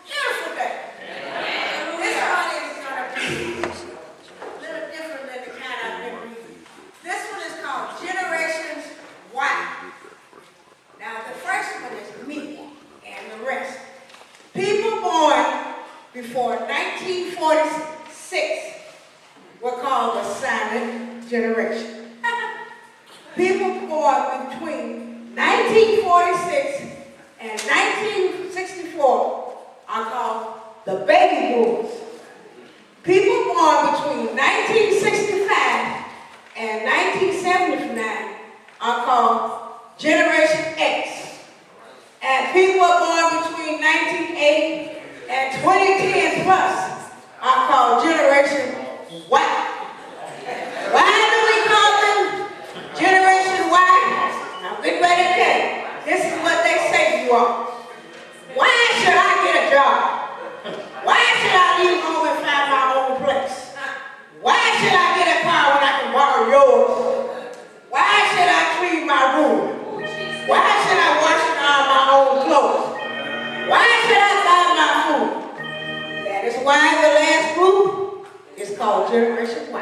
Beautiful day. This one is going to be a little different than the kind I've been reading. This one is called Generations Y. Now, the first one is me and the rest. People born before 1946 were called the silent generation. People born between 1946 and 1964 are called the baby boomers. People born between 1965 and 1979 are called Generation X. And people born between 1980 and 2010 plus are called Generation Y. Why do we call them Generation Y? Now get ready to tell you. This is what they say to you all. Why should I get a job? Why should I leave home and find my own place? Why should I get a car when I can borrow yours? Why should I clean my room? Why should I wash all my own clothes? Why should I buy my food? That is why the last group is called Generation Y.